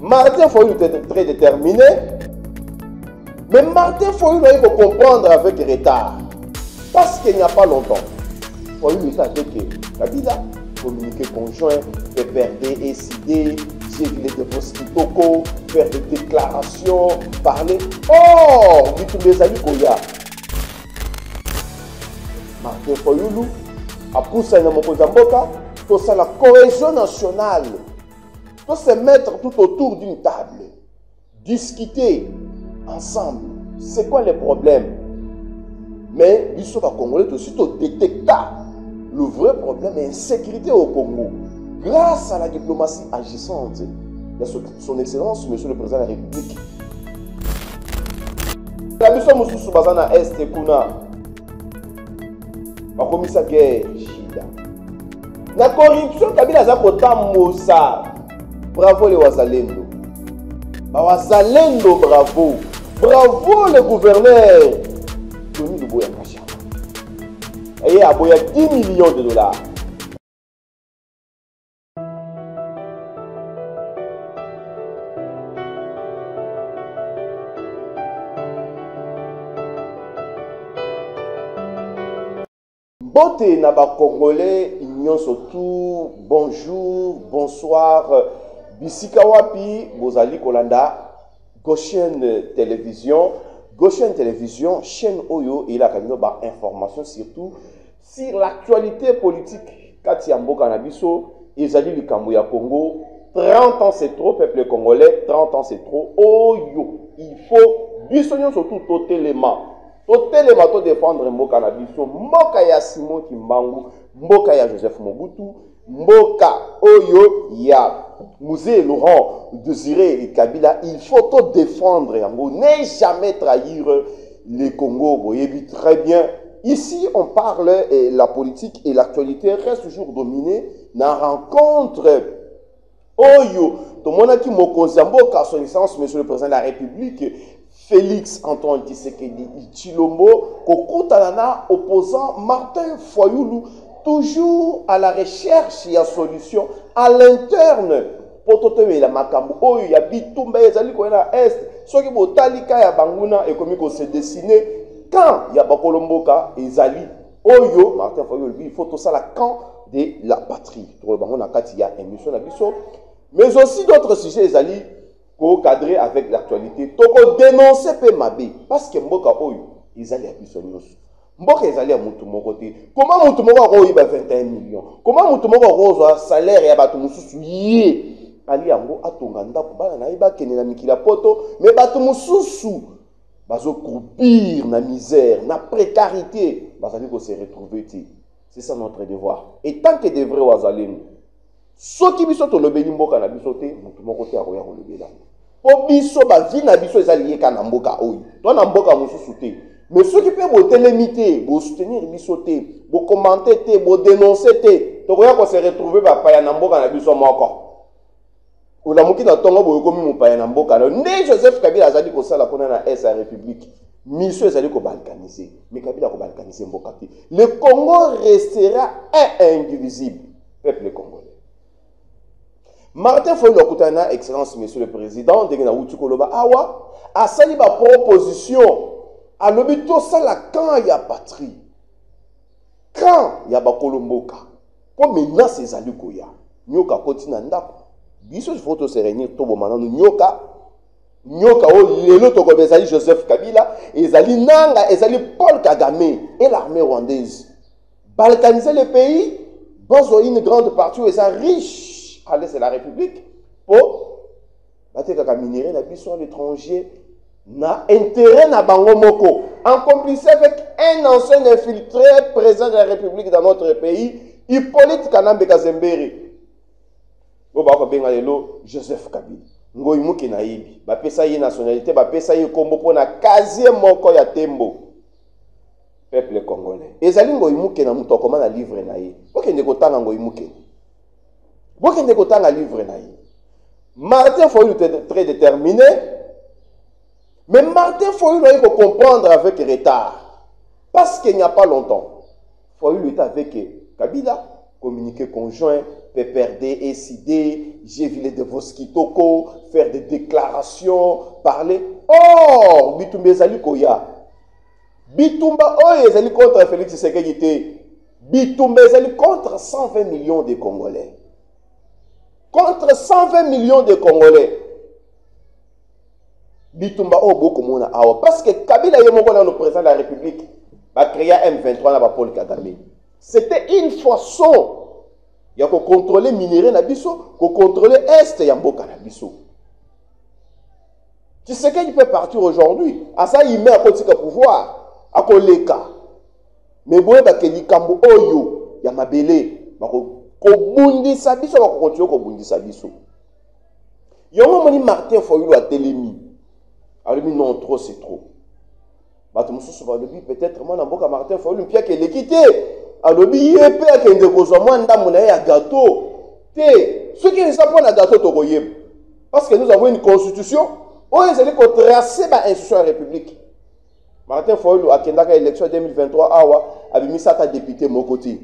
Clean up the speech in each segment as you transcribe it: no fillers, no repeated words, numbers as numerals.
Martin Fayulu était très déterminé. Mais Martin Fayulu, il faut comprendre avec retard. Parce qu'il n'y a pas longtemps, Fayulu était avec Kabila, communiqué conjoint, PPRD, SID, j'ai vu les dépôts Kitoko, faire des déclarations, parler. Oh, il tous les amis qu'il y a. Martin Fayulu a poussé un Mboka pour la cohésion nationale, pour se mettre tout autour d'une table, discuter ensemble. C'est quoi les problèmes? Mais l'histoire va congolais aussi détecter le vrai problème est l'insécurité au Congo. Grâce à la diplomatie agissante de son Excellence, Monsieur le Président de la République. La mission Moussou Bazana Est Kuna. La commission guerre Chida. La corruption, Kabila Zakota Mosa. Bravo les Wazalendo. Wazalendo, bravo. Bravo le gouverneur. Tony de Boya Kacha. Et à Boya 10 millions de dollars. Boté Naba Congolais, Union surtout, bonjour, bonsoir, Bisika Wapi, Bozali Kolanda, Goshen Télévision. Goshen Télévision, chaîne Oyo, et la camino ba information surtout sur l'actualité politique. Katia Mboka Nabiso, Ezali Lukambuya Congo, 30 ans c'est trop, peuple congolais, 30 ans c'est trop. Oyo, il faut, Bissonion surtout, totalement. Totalement, to défendre Mboka Nabiso, Mboka ya Simon Kimbangu, Mboka ya Joseph Mobutu, Mboka Oyo ya Musée Laurent Désiré et Kabila, il faut tout défendre Yango, ne jamais trahir les Congo, vous voyez très bien. Ici, on parle, et la politique et l'actualité restent toujours dominées dans la rencontre Oyo, tout le monde qui m'a conservé son licence, Monsieur le Président de la République, Félix Antoine Tshisekedi Tshilombo, Kokutanana, opposant Martin Fayulu, toujours à la recherche et à solution à l'interne. Pour tout le la makambo, oh, il y a Bitumba, il y a Est, ceux qui ont talika ya banguna et comme se dessiner quand il y a Bakolomboka et Zali, Oyo, Martin Fayulu, il faut tout ça la camp de la patrie. Tout le monde il y a émission mais aussi d'autres sujets, Zali, pour cadrer avec l'actualité, pour dénoncer Pemabé, parce que Mboka Oyo, ils allaient à Bissonios. Mboka ils allaient à Moutoumoroté. Comment Moutoumoro a eu 21 millions? Comment Moutoumoro a un salaire et a Batumoussou yé? Ali Ambo a Tonganda, Kubana Naïba, Kenena Mikila Poto, mais Batumoussou, Bazo croupir, na misère, na précarité, Bazali ko se retrouver. C'est ça notre devoir. Et tant que des vrais Wazalènes, ceux qui sont au lobby Mboka na bisoté, Moutoumoroté a roya au lobby là. Po biso ba vie na biso ezali ka na mboka oyo. To na mboka mususu te. Mais ceux qui peuvent vous télémiter, vous soutenir biso te, vous commenter te, vous dénoncer te, to koya ko se retrouver ba pa ya na mboka na biso moko. Ou la muki na tongo bo komi mu pa ya na mboka. Ne Joseph Kabila azali ko sala kona na SA République. Mission ezali ko balkaniser. Mais Kabila ko balkaniser mboka te. Le Congo restera indivisible. Peuple congolais. Martin Fayulu Okutana, Excellence, Monsieur le Président, Degena Wutukoloba Awa, a sali ba proposition, à l'obito sala quand il y a patrie, quand il y a Bakolomboka, pour maintenant ces alukoya, nyoka kotina ndako, biso il faut se réunir tobo manano nyoka, nyoka o lelo toko bezali Joseph Kabila, ezali Nanga, ezali Paul Kagame et l'armée rwandaise, balkaniser le pays, dans une grande partie où ils sont riches. Allez, c'est la République. Pour battre minerai, la mission à l'étranger n'a intérêt à Bangomoko. En complicité avec un ancien infiltré président de la République dans notre pays, Hippolyte Kanambe Kazemberi. Joseph Kabila. Ngoy Muki Naïbi. Bapesa y nationalité, bapesa y kombo pour na quasi moko ya tembo. Peuple congolais. Ezali Ngoy Muki na muto comment na livre na ye. Ok, ndeko tanga Ngoy Muki. Beaucoup de temps à livre naï. Martin Fayulu était très déterminé, mais Martin Fayulu il faut comprendre avec retard, parce qu'il n'y a pas longtemps, Fayulu était avec Kabila, communiqué conjoint, PPRD, SID, j'ai vu les Devoskitoko, faire des déclarations, parler. Oh, Bitumba Ezali Koya. Bitumba, oh, Ezali contre Félix Tshisekedi. Bitumba Ezali contre 120 millions de Congolais. Contre 120 millions de Congolais. Bitumba, oh, beaucoup de monde. Parce que Kabila est le président de la République. A créé M23 dans Paul Kagame. C'était une façon. Il y a qu'on contrôler minerai na biso, qu'on contrôler est et Yamboka na biso. Tu sais qu'il peut partir aujourd'hui. À ça, il met à côté de pouvoir. À Koleka. Mais bon, il y a des Kambo Oyo. Il y a Mabele. Kobundi Sabiso, on va continuer Kobundi Sabiso. Il y a un moment Martin Foyulu à Télémi. Alors, non, trop, c'est trop. Peut-être moi, Namboka Martin Foyulu, Pierre qui est quitté. Alors, il y a un peu de gâteau. Ceux qui ne savent pas le gâteau, parce que nous avons une constitution où ils allaient tracer l'institution de la République. Martin Foyulu, à Kendaka élection 2023, a mis ça à député Mokoti.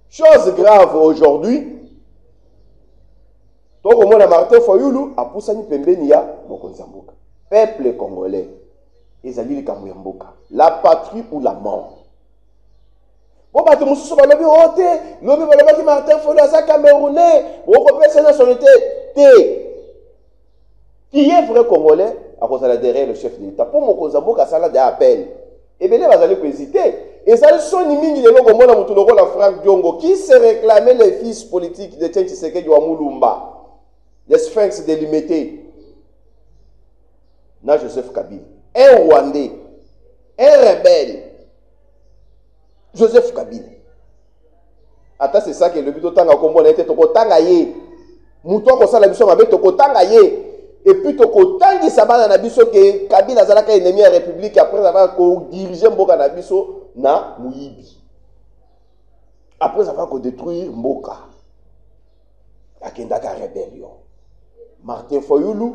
Chose grave aujourd'hui, donc au moins Martin Foyulu a poussé Pembenia, Mokonzamboka. Peuple congolais, ils allaient les Kamuyamboka. La patrie ou la mort. Bon, bah, tu me souviens, le Martin Foyulu a Camerounais, on peut sa nationalité. Qui est vrai Congolais, à cause de la derrière le chef de l'État. Pour Mokonzamboka, ça l'a des appels. Et bien, là, vous allez hésiter. Et ça, son imini de l'Ogo, la Franck Diongo, qui se réclamait les fils politiques de Tien Tshisekedi ou Amulumba, les sphinx délimités. Na Joseph Kabila, un Rwandais, un rebelle. Joseph Kabila. Attends, c'est ça que le but autant à combo était au Kotangaye. Mouton comme ça, la mission avait au Kotangaye. Et puis au Tangi Sabana na biso que Kabila Zalaka ennemi de la République après avoir dirigé Mboka na biso na Mouyibi. Après avoir détruire Mboka. La Kendaka rébellion. Martin Foyulu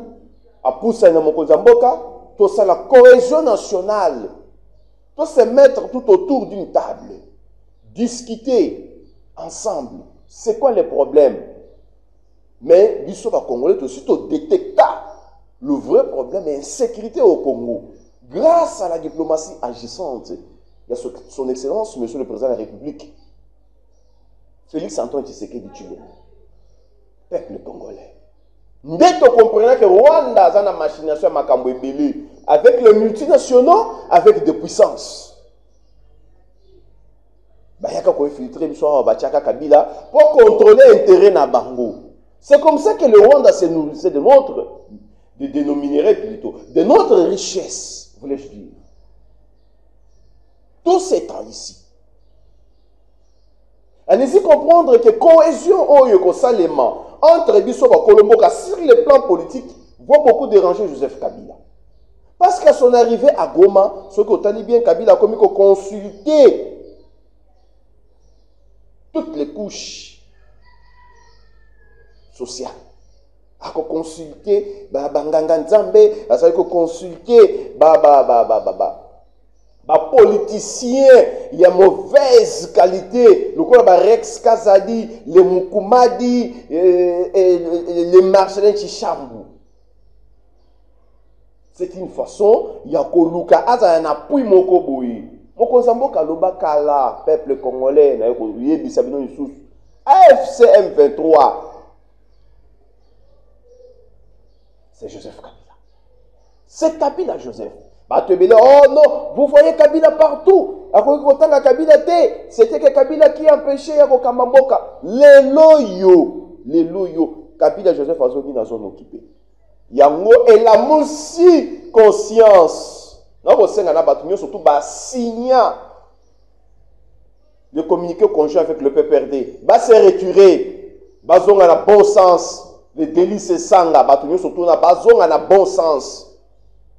a poussé na Mokonzamboka, tout ça la cohésion nationale. Tout se mettre tout autour d'une table, discuter ensemble. C'est quoi les problèmes? Mais l'histoire va Congolais aussi détecter le vrai problème est l'insécurité au Congo. Grâce à la diplomatie agissante, il y a son Excellence, Monsieur le Président de la République, Félix Antoine Tshisekedi Tshilombo, peuple congolais. Nous comprenons que Rwanda a une machination à Makambo Ebele avec les multinationaux, avec des puissances. Il y a qu'à filtrer Kabila pour contrôler l'intérêt de Bango. C'est comme ça que le Rwanda se nourrissait de nos minéraux plutôt, de notre richesse, voulais-je dire. Tout s'étend ici. Allez-y comprendre que cohésion entre Bissot et Kolomboka sur le plan politique va beaucoup déranger Joseph Kabila. Parce qu'à son arrivée à Goma, ce que Talibien Kabila a commis qu'on consulter toutes les couches sociales. À consulter Banganga Nzambe, à consulter politiciens, il y a mauvaise qualité. Le quoi Rex Kazadi, les Mukumadi, les Marcelin Chichambu. C'est une façon, il y a Koluka Aza un appui Mokoboui. Mokozambo Kaloba Kala, peuple congolais, AFC M23. C'est Joseph Kabila. C'est Kabila, Joseph. Oh non, vous voyez Kabila partout. C'était que Kabila qui empêchait Kamamboka. Les loyaux. Kabila Joseph Azoni dans zone occupée. Yango et la moussi conscience. Non, surtout signa le communiqué conjoint avec le PPRD. Se retirer. Bazon a bon sens. Les délices sanga. Surtout bazon a bon sens.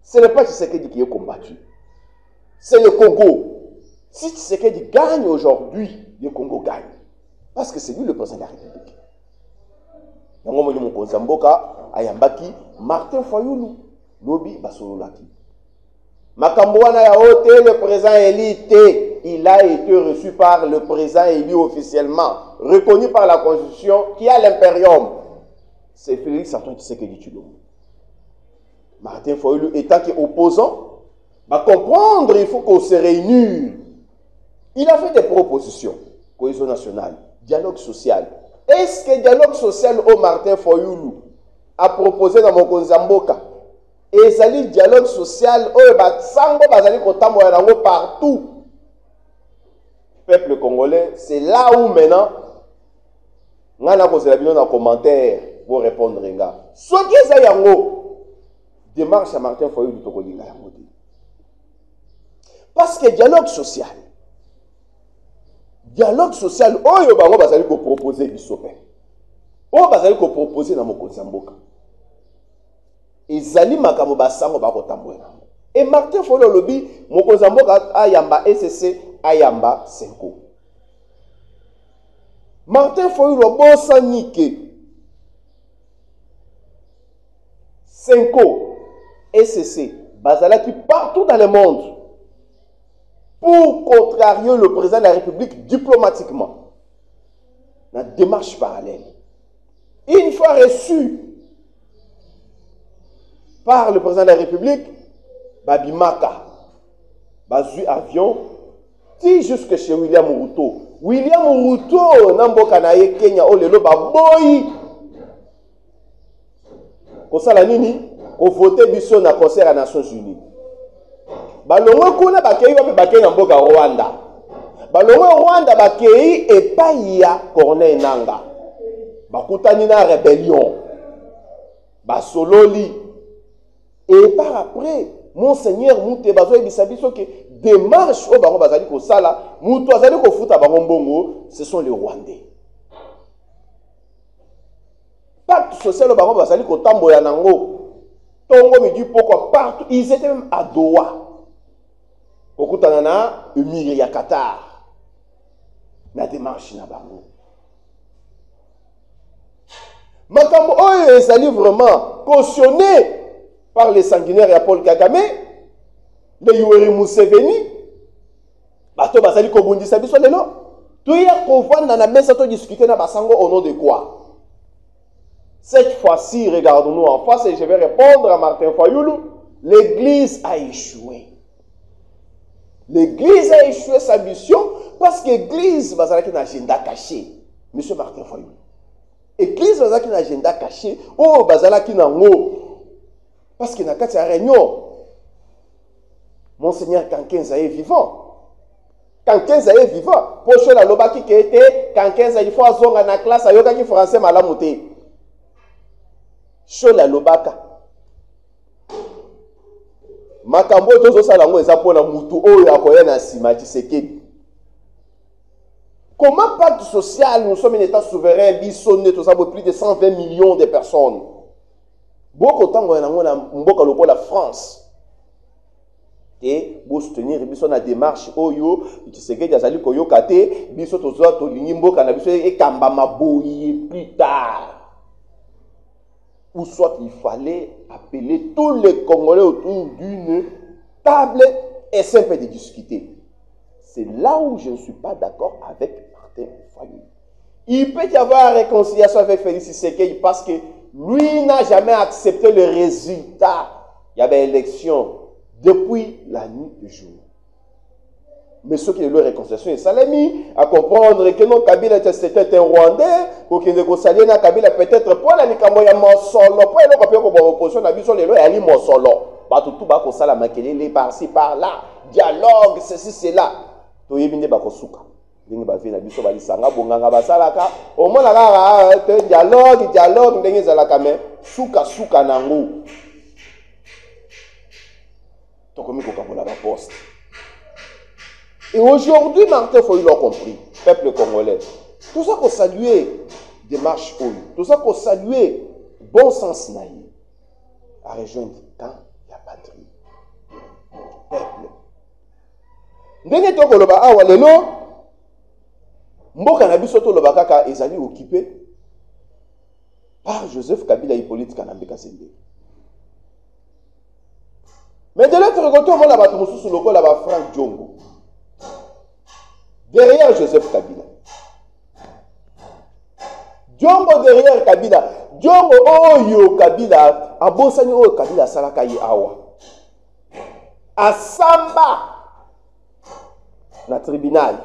Ce n'est pas Tshisekedi qui est combattu. C'est le Congo. Si Tshisekedi gagne aujourd'hui, le Congo gagne. Parce que c'est lui le président de la République. Yango mon Konzamboka, Ayambaki, Martin Foyulu, Lobi Basololaki. Makamboana ya hote le président élite. et il a été reçu par le président élu officiellement, reconnu par la Constitution, qui a l'impérium. C'est Félix Antoine Tshisekedi Tshilombo. Martin Fayulu, étant opposant, va comprendre il faut qu'on se réunisse. Il a fait des propositions. Cohésion nationale, dialogue social. Est-ce que le dialogue social au Martin Fayulu a proposé dans mon Konzamboka? Et ça dit dialogue social, partout. Peuple congolais, c'est là où maintenant, on a posé la commentaire pour répondre. Ce qui est yango, démarche à Martin Fayulu de Tokolinga. Parce que dialogue social, oyo bango bazali ko proposer bisope. Oyo bazali ko proposer na mokonzi mboka. Ezali makambo basango bako tambola. Et Martin Fayulu lobi mokonzi mboka ayamba SSC ayamba Senko. Martin Fayulu bosa nike Senko SSC bazalaki partout dans le monde pour contrarier le président de la République diplomatiquement. La démarche parallèle. Une fois reçu par le président de la République, Babimaka, bazu avion, ti jusque chez William Ruto. William Ruto, Namboka na ye Kenya, olelo baboyi. Kosala nini? Ko voter biso na concert à Nations Unies. Balongwe kuna bakei wapi bakei na mboka Rwanda. Balongwe Rwanda bakei epai ya Corneille Nangaa. Bakutani na rébellion. Basololi. Et par après, Monseigneur Mouté Bazoé Bissabiso que démarche au baron bazali ko sala, Moutou azali ko futa baron bongo, ce sont les Rwandais. Pacte social au baron bazali ko tamboya nango. Tongo me dit pourquoi partout, ils étaient même à Doha. Okutanana, Emir ya Qatar. La démarche na bango. Makambo oyo ezali vraiment cautionné par les sanguinaires et Paul Kagame, le Yoweri Museveni, bato bazali ko bundisa biso lelo. Tuya ko vanda na mesa to discuter na basango au nom de quoi? Cette fois-ci, regardons-nous en face et je vais répondre à Martin Fayulu. L'Église a échoué. L'Église a échoué sa mission parce que l'Église va avoir un agenda caché. Monsieur Martin Fayulu. L'Église va avoir un agenda caché. Oh, bazala ki nango. Parce qu'il n'y a qu'à une réunion. Monseigneur Kankenza est vivant. Kankenza est vivant. Poche la lobaki qui était Kankenza, il faut azonga na classe ayoka ki français malamuté. Shola lobaka. Makambo tozo salango eza pona mutu oyo akoya na sima Tshisekedi. Comment pacte social, nous sommes un État souverain, bisonné, tout ça, plus de 120 millions de personnes. Beaucoup de temps, on a la France. Et pour soutenir la démarche, Oyo, Tshisekedi azali koyo kate, biso tozo to linimbo kana biso e kambama boyi plus tard. Ou soit il fallait appeler tous les Congolais autour d'une table et simple de discuter. C'est là où je ne suis pas d'accord avec Martin Fayulu. Il peut y avoir réconciliation avec Félix Tshisekedi parce que lui n'a jamais accepté le résultat. Il y avait élection depuis la nuit du jour. Mais ceux qui ont eu réconciliation, ça l'a mis à comprendre que non, Kabila c'était un Rwandais, pour qu'il ne s'allie à Kabila peut-être pour la Nikamoya Monsolo, pour le copier comme opposition, la vision de l'eau, elle est Monsolo. Tout bas pour ça, la maquille, par-ci, par-là, dialogue, ceci, cela. Tout y est venu à Kosuka. Il va venir à Bisso Balisanga, Bonganga Basalaka, au moins là, dialogue, n'est-ce pas, Souka, Nango. Donc, comme il faut qu'on la poste. Et aujourd'hui, Martin Fayulu l'a compris, peuple congolais. Tout ça qu'on salue, démarche Oyo, tout ça qu'on salue, bon sens naïe, à rejoindre quand il y a patrie. Peuple. Ndenge to koloba awa lelo, mboka na biso to loba kaka ezali occupé par Joseph Kabila Hippolyte Kanambe Kasende. Mais de l'autre côté, on a battu sous le col là-bas Franck Djongo. derrière Joseph Kabila. Diongo derrière Kabila. Diongo oyo Kabila, abosani oyo Kabila salaka yi awa. Asamba na tribunal.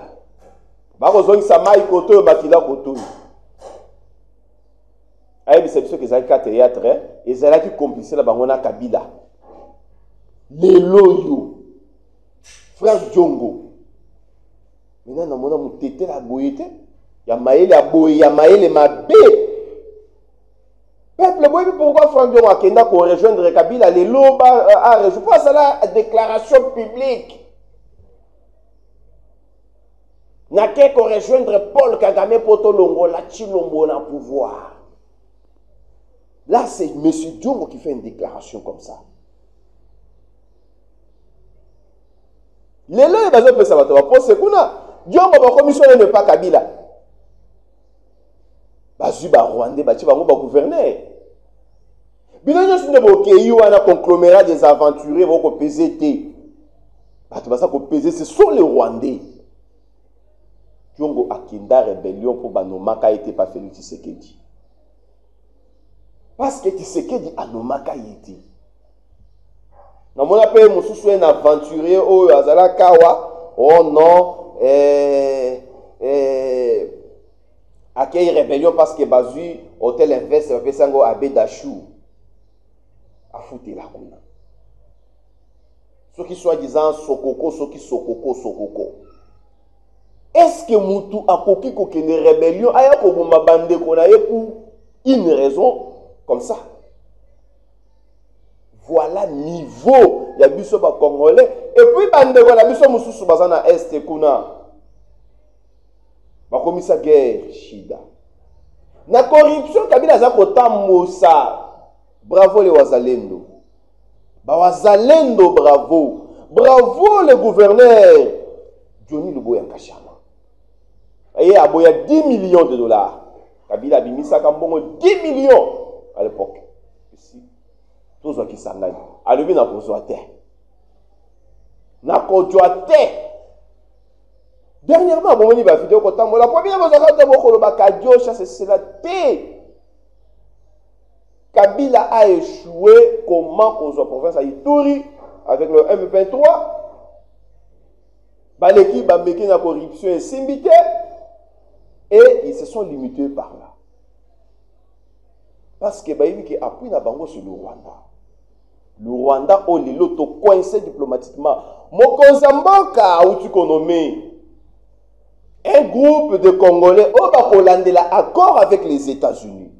Bako zongi samai koto bakila koto. Aye bisebiso ke zalika théâtre, et zalaki complice la bangona Kabila. Lelo yo. Frère Diongo. Maintenant na mona mutete la boyete. Ya maele aboye, ya maele mabe. Peuple, pourquoi Franck Diongo a kenda pour rejoindre Kabila, les loba je pense à la déclaration publique. N'a qu'à rejoindre Paul Kagame Poto Longo, la Chilombo na pouvoir. Là, c'est M. Diongo qui fait une déclaration comme ça. Les lois, il y a des gens qui se Diongo, la commission n'est pas Kabila. Bazu ba Rwandais, bati bango ba gouverneur. Binanyo sune bokeyi wana conglomérat des aventuriers vont peser té. Bati basa ko peser ce sont les Rwandais. Diongo akinda rébellion pour banomaka était pas Félix Tshisekedi. Parce que Tshisekedi anomaka yeti. Na mona pe mususu un aventurier oyo azala kawa, oh non, accueille rébellion parce que Bazui, hôtel invest, Pesango Abbé Dachou, a foutu la kuna. Ceux qui sont disant Sokoko, ceux qui Sokoko. Est-ce que Moutou a coquille qu'une rébellion a pour bande qu'on a pour une raison comme ça? Voilà niveau, il y a biso ba congolais et puis bande qu'on a biso mususu bazana est kuna. Bakomisa guerre shida. Na corruption Kabila za kotambosa. Bravo les wazalendo. Ba wazalendo bravo. Bravo le gouverneur Johnny Luboya Nkashama. Et aboya 10 millions de dollars. Kabila bimisa kambongo 10 millions à l'époque. Ici. Tous ceux qui s'engagent. Alobi na kozwa te. Na kozwa te. Dernièrement, bon, on va vidéo la première fois, c'est la T. Kabila a échoué comment aux provinces à Ituri avec le M23. L'équipe a mis la corruption et simbité et ils se sont limités par là. Parce que Baïbi a appuyé la bango sur le Rwanda. Le Rwanda, on l'auto coincé diplomatiquement. Mokonzamboka, où tu connais. Un groupe de Congolais au Bakolande l'accord avec les États-Unis.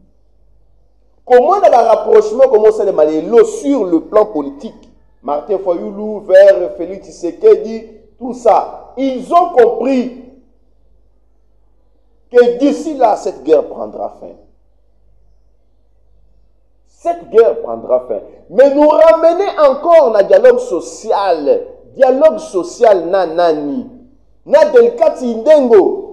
Comment le rapprochement commence à aller sur le plan politique? Martin Fayoulou vers Félix Tshisekedi, tout ça. Ils ont compris que d'ici là, cette guerre prendra fin. Cette guerre prendra fin. Mais nous ramener encore au dialogue social. Dialogue social nanani. Na delkati ndengo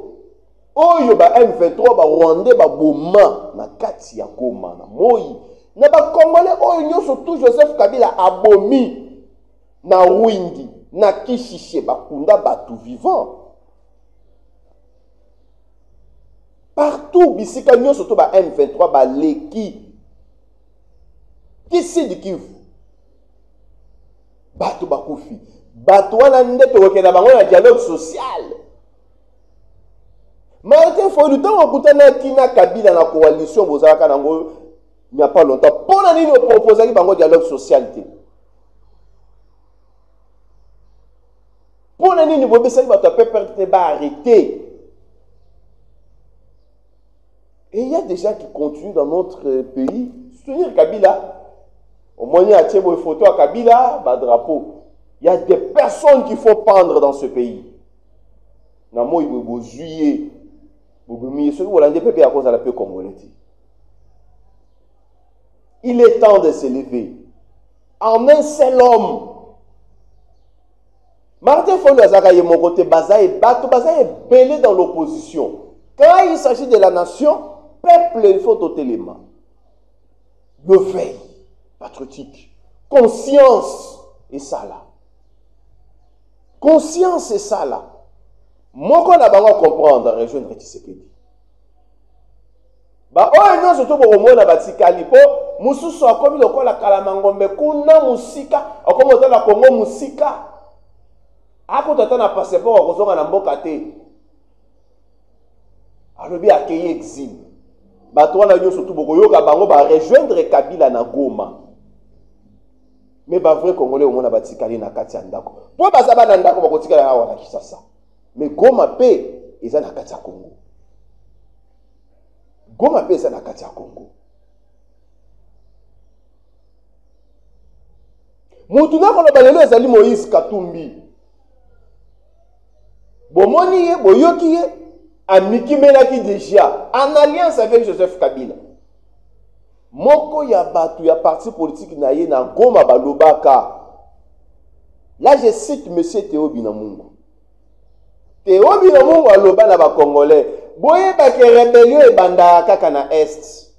oyo ba M23 ba Rwandais ba boma na kati ya Goma na Moi na ba Congolais oyo nyoso tout Joseph Kabila abomi na Rwindi na Kishishe ba kunda batu vivant partout bisika nyoso to ba M23 ba leki kisi dikivu batu ba kufi bato wana nde tokokenda bango na dialogue social. Martin Fayulu tant okutana kina Kabila na coalition bozalaka nango il n'y a pas longtemps. Pona nini proposer bango dialogue social te? Pona nini bobesaki bato peuple ba arrêter? Et il y a des gens qui continuent dans notre pays soutenir Kabila. Au moins il y a des photos à Kabila, ba drapeau. Il y a des personnes qu'il faut pendre dans ce pays. Il est temps de s'élever. En un seul homme. Martin Fayulu Azakaye mon côté, Baza est belé dans l'opposition. Quand il s'agit de la nation, peuple, il faut ôter les mains. Le veille patriotique, conscience, et ça là. Conscience, c'est ça là. moko na bango comprendre rejoindre Tshisekedi. Ba oyo nyonso to bokomona batikali po mususu akomi lokola Kalamangombe kuna musika akomi otala Kongo musika akotata na passeport akozonga na mboka te alobi akeye exil bato wana nyonso to bokoyoka bango ba rejoindre Kabila na Goma. Mais ba vrai Congolais omona batikali na kati ya ndako po baza bana ndako bakotikala na wana Kinshasa. Mais Goma pe eza na kati ya Congo. Goma pe eza na kati ya Congo. Mutu na koloba lelo ezali Moïse Katumbi. Bomoni ye, boyoki ye, amikimelaki déjà en alliance avec Joseph Kabila. Moko ya batu ya parti politique na ye na Goma balobaka. Là je cite monsieur Théo Binamungu. Théo Binamungu aloba na ba Congolais. Boye ba ke rébellion e banda kaka na est.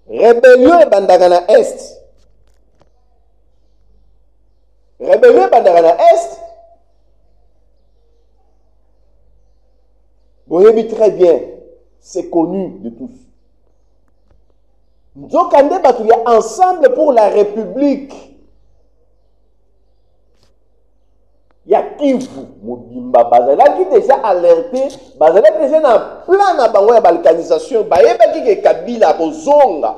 Rébellion e banda na est. Rébellion e banda na est. Boye très bien, c'est connu de tous. Donc on est ensemble pour la République. Il y a Kivu, Mobimba, Bazala qui déjà alerté, Bazala déjà dans plan na bango ya balkanisation, bayeba ki Kabila kozonga.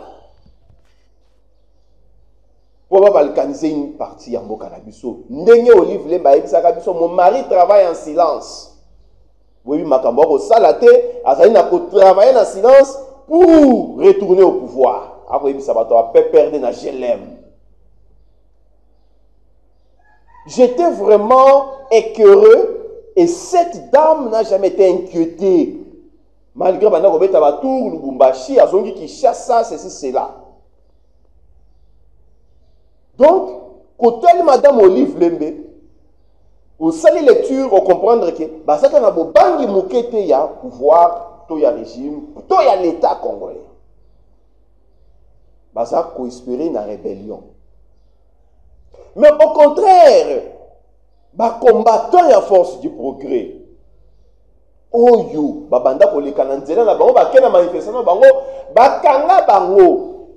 Pour balkaniser une partie ya mboka na biso. Ndenge Olive Lemba ebisaka biso, mon mari travaille en silence. Oui, makambo ko salate, azali na ko travailler en silence pour retourner au pouvoir. Après ebisa bato a perdre na GLM. J'étais vraiment écœureux et cette dame n'a jamais été inquiétée. Malgré que je suis allé tour Lubumbashi, azongi Kinshasa, ceci, cela. Donc, côté Madame Olive Lembe, au sali lecture, on comprendre que ça na bobangi mukete ya pouvoir, to ya régime, to ya l'État congolais. Ça ko espérer na rébellion. Mais au contraire, combattant la force du progrès. Oyo, banda ko lekana nzela na bango ba kena manifestation bango, ba kanga bango.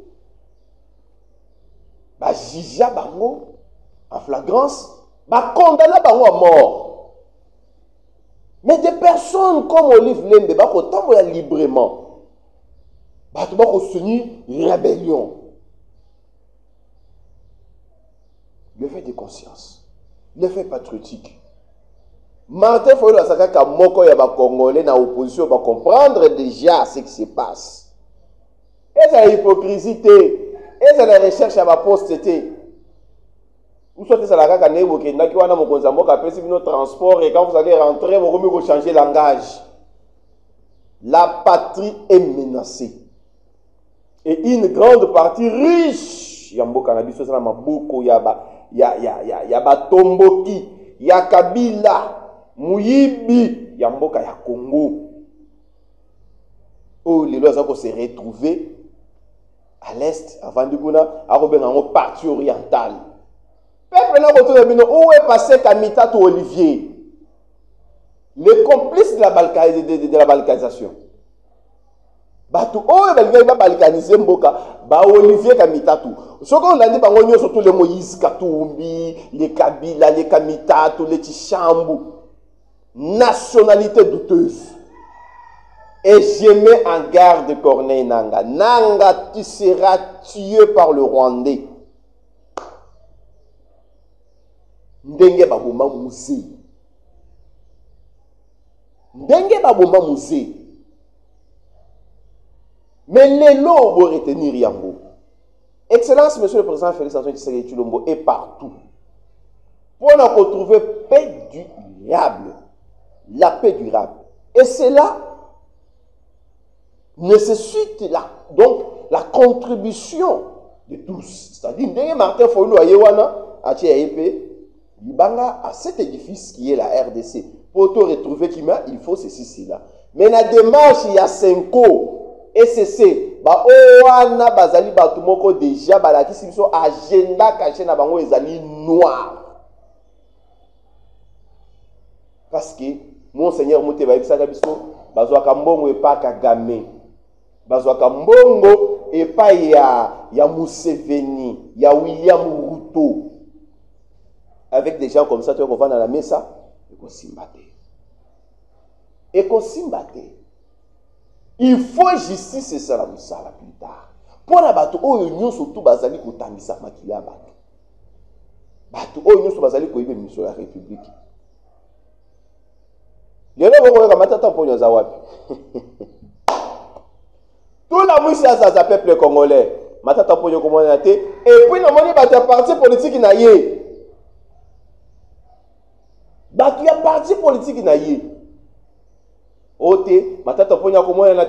Ba jija bango en flagrance, ba condamna bango à mort. Mais des personnes comme Olive Lembe ba ko tamboya librement. Ba to ba ko suni rébellion. Le fait de conscience, le fait patriotique. Martin Fayulu asaka ka moko ya ba Congolais na opposition va comprendre déjà ce qui se passe. Et ça hypocrisie et ça la recherche à ba poste té. Ou soit ça la kaka nebo ke ndaki wana mokonza mboka pesi bino transport et quand vous allez rentrer vous remis ko changer langage. La patrie est menacée. Et une grande partie riche ya mboka na biso na maboko ya Batomboki, ya Kabila, Muyibi, ya mboka ya Congo. Oh, les lois ont se retrouver à l'est, avant de gouverner, à une partie orientale. Peuple n'a pas de où est passé Kamita ou Olivier, les complices de la balkanisation. Bato oyo ba balkaniser mboka ba Olivier Kamitatu soko landi bango nyonso tous les Moïse Katumbi les Kabila les Kamitatu les Tshambu nationalité douteuse et je mets en garde Corneille Nanga. Nanga, tu seras tué par le Rwandais. Ndenge baboma musée, ndenge baboma musée. Mais les lots vont retenir Yango. Excellence, Monsieur le Président Félix Antoine Tshisekedi Tshilombo est partout. Pour en retrouver paix durable. La paix durable. Et cela nécessite la contribution de tous. C'est-à-dire, Martin Fayulu Ayewana, Libanga à cet édifice qui est la RDC. Pour te retrouver Kima, il faut ceci, cela. Mais la démarche, il y a 5 ans. SCC, oana bazali batumoko déjà balakisi biso agenda caché na bango ezali noir. Parce que Monseigneur Mouteba Ibisagabiso, Bazouaka Mbongo et pas Kagame. Bazouaka Mbongo et pas ya Museveni, ya William Ruto. Avec des gens comme ça, tu vas dans la mesa, et qu'on s'imbatte. Et qu'on s'imbatte. Il faut justice et ça la moussala plus tard. Pour la bateau, oh, nous surtout bazali ko tamisa makila bateau. Bateau, oh, nous surtout bazali ko ibe mission la République. Y'en a beaucoup qui matata pour nous awapi. Tout la moussa ça peuple congolais. Matata pour nous comment et puis nous moni bateau parti politique na yé. Bateau ya parti politique na yé. Ote, matata ponya comment y a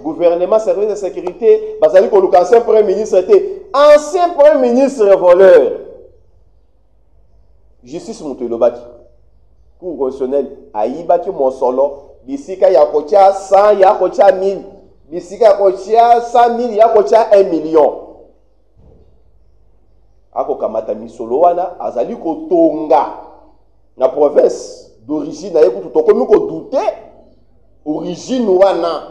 gouvernement, service de sécurité, basali ko ancien premier ministre était ancien premier ministre voleur. Justice mutuelo baki. Cour constitutionnel aibaki mon solo, bisika ya kocha 100 ya kocha 1000, bisika ya kocha 100 000 ya kocha 1 million. Ako kamata misolo wana azali ko tonga na province d'origine na yekutu tokomi ko douter. Origine wana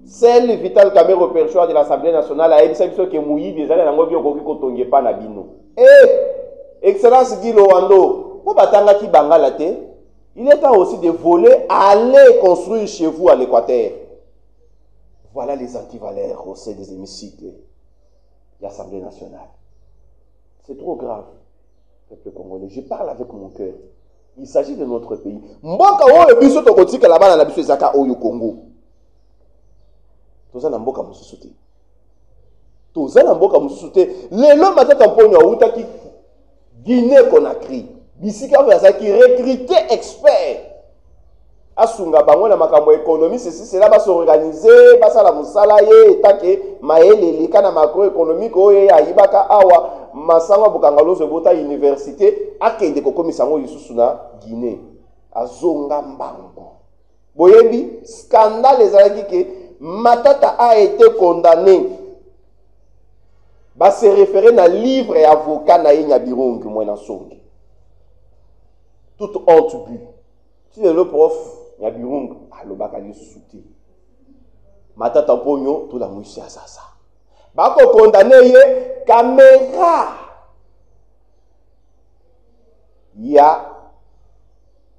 celle Vital Kamerhe au perchoir de l'Assemblée nationale a dit que Mouyi bizala nango bio koki kotonge pa na bino. Excellence Guy Lowando, ko batanga ki bangala te, il est temps aussi de voler, aller construire chez vous à l'Équateur. Voilà les antivaleurs au sein des hémicycles de l'Assemblée nationale. C'est trop grave, peuple congolais. Je parle avec mon cœur. Il s'agit de notre pays. Mboka oyo biso tokotika la bana na biso ezaka oyo Congo. Toza na mboka mususu te. Toza na mboka mususu te. Lelo matata mponyo awutaki Guinée Conakry. Bisika oyo azaki recruter expert. Asunga bango na makambo économie c'est là bas s'organiser, basa la musala ye etake maele lika na macroéconomique oyo ayibaka awa. Masanga Bukangalo Zebota Université akende kokomisa ngo lisusu na Guinée azonga mbango boyebi scandale ezalaki ke Matata a été condamné ba se référer na livre et avocat na ye Nyabirungi mwena songi toute honte bu si le prof Nyabirungi alobaka lisusu te Matata mponyo to la mwisi asasa bako condamné ye caméra ya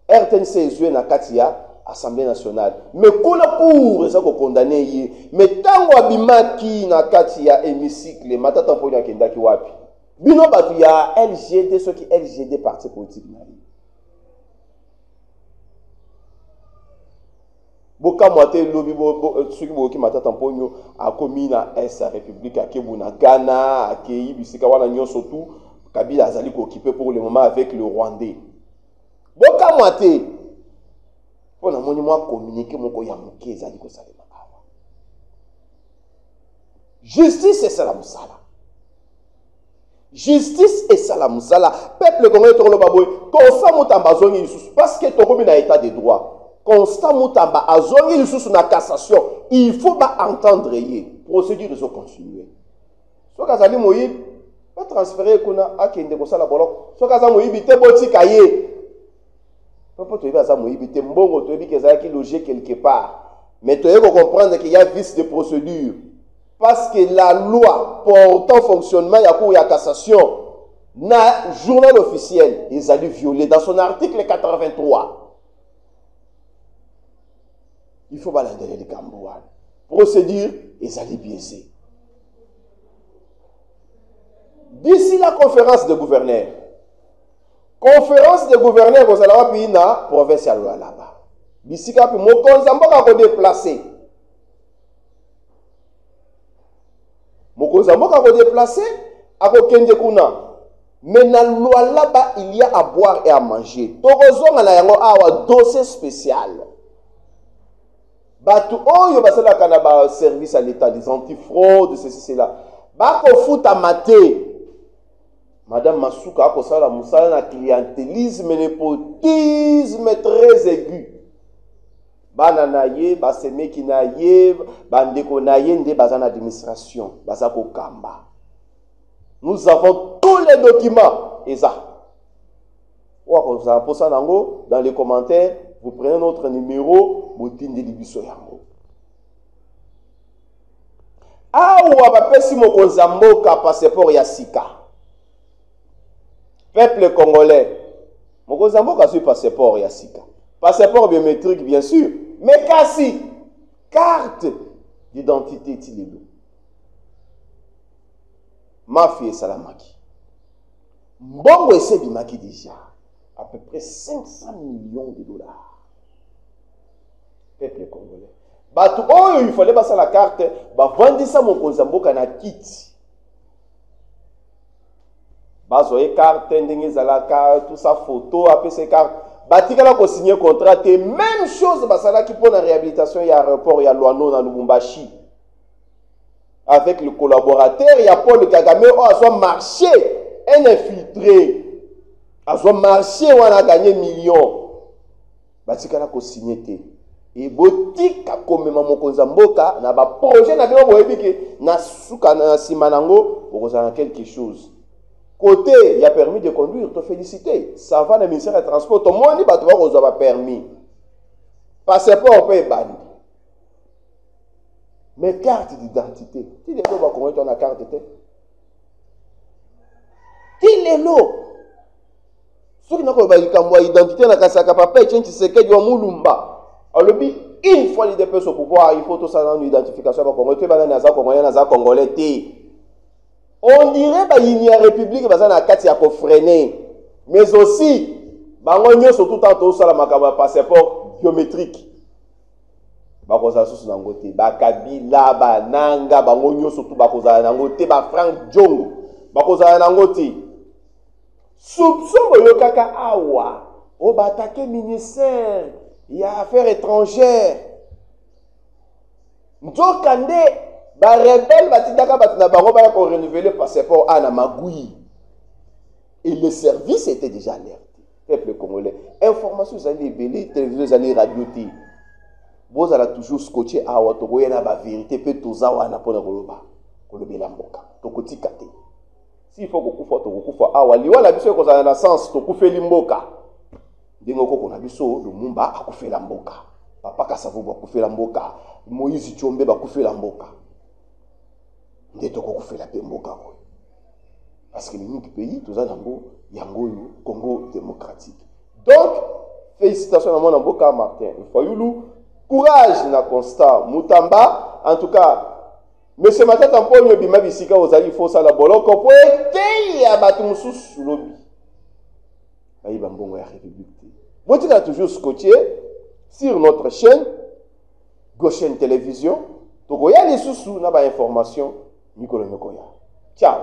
RTNC ezwe na kati ya Assemblée nationale mais kuna cour eza ko condamné ye mais tango abimaki na kati ya hémicycle Matata mponyo akendaki wapi bino batu ya LGD ceux qui LGD parti politique na ye boka mwate lobi soki boki Matata mponyo akomi na sa république akebu na Ghana akei bisika wana nyonso tout Kabila azali ko occupé pour le moment avec le Rwandais boka mwate pona moni mwa communiquer moko ya moke ezali ko salema awa justice et salam musala justice et salam musala peuple congolais to loba boy constant mutamba zongi lisusu parce que tokomi na état de droit Constant Moutamba a zongi lisusu na cassation, il faut pas entendre ye. Procédure ils ont continué. So kazali moyib, pas transférer kuna akende ko sala bolok. So kazali moyib te botika ye. Papa to yeba za moyib te mbongo to yebi kezala ki loger quelque part. Mais tu dois comprendre qu'il y a vice de procédure. Parce que la loi portant fonctionnement ya cour ya cassation na journal officiel, ils allaient violer dans son article 83. Il faut balader les Cambouans. Procédure, ils allaient biaiser. D'ici la conférence de gouverneurs, vous allez voir la province là-bas. D'ici là, mon Konzamboka va déplacer. Mon Konzamboka va déplacer à Kokende Kuna. Mais dans la loi là-bas, il y a à boire et à manger. Torozon a un dossier spécial. Batu oyo basala kanaba service à l'état des antifraudes ceci cela bako futa maté madame Masuka ako sala musala na clientélisme népotisme très aigu bana na ye basemeki na ye bandeko na ye nde bazana administration bazako kamba nous avons tous les documents eza Dans les commentaires, vous prenez notre numéro, vous tindez biso yango. Awa bapesi mokonzi mboka passeport ya sika. Peuple congolais. Mokonzi mboka sur passeport ya sika. Passeport biométrique bien sûr, mais kasi carte d'identité tilelo. Mafia et salamaki. Mbongo ese bimaki déjà à peu près 500 millions de dollars. Peuple congolais. Batu oyo il fallait passer la carte, ba vendre ça mokonzi mboka na kit. Bazoye carte ndenge zalaka tout ça photo après ces cartes. Batikala ko signer contrat et même chose basala qui pour la réhabilitation ya aéroport ya Luano na Lubumbashi. Avec le collaborateur, il y a Paul Kagame oh a soit marché un infiltré. A soit marché on a gagné millions. Batikala ko signer té. Et botika komema mokonzi mboka na ba projet na bino boyebiki na suka na simanango okozana quelque chose. Côté, il a permis de conduire, te féliciter. Ça va dans le ministère des Transports. Tout le monde dit que tu vas avoir permis. Passeport, on peut bandi. Mais carte d'identité. Tu les vois comment tu as la carte d'identité. Tu les vois. Ceux qui n'ont pas d'identité, na kasaka papa, tu sais que tu as moulumba. Alors, une fois les deux personnes au pouvoir, il faut tout ça dans l'identification. Tu vas dans Congolais. On dirait qu'il y a une république qui a freiner. Mais aussi, il surtout tant ça la passeport biométrique. Bakoza susu nangote, bakabila, bananga, bangonyo surtout bakoza nangote, ba Frank Djongo, bakoza nangote. Soupçon boyo kaka awa, o batake ministère, il y a affaires étrangères. Njokande ba rebelle batindaka batina bango ba ko renouveler passeport à na magui. Et le service était déjà alerté. Peuple congolais, information vous allez belé, télévision vous allez radioter. Vous allez toujours scotcher à Ouattoro y a ba vérité peut toza wana pona koloba. Kolobela mboka. Tokoti kate. S'il faut que kufa to kufa awa liwa la biso ko za na sens to kufeli mboka. Ndingo ko na biso Lumumba akufela mboka. Papa Kasavu bakufela mboka. Moïse Tshombe bakufela mboka. Parce que nous pays, tout ça, Yango, Congo démocratique. Donc, félicitations à mon amboka Martin. Fayoulou, courage na constat. Moutamba, en tout cas, monsieur Matata Mponyo Bima Bisika aux alliés faux à la boloko pour aider à Batumoussou sous lobby. Aïe Bambongo ya République. Vous êtes toujours scotché sur notre chaîne, Goshen Télévision. Donc, il y a des sous-sous, il y a des informations. Nicolas Mekoya. Ciao.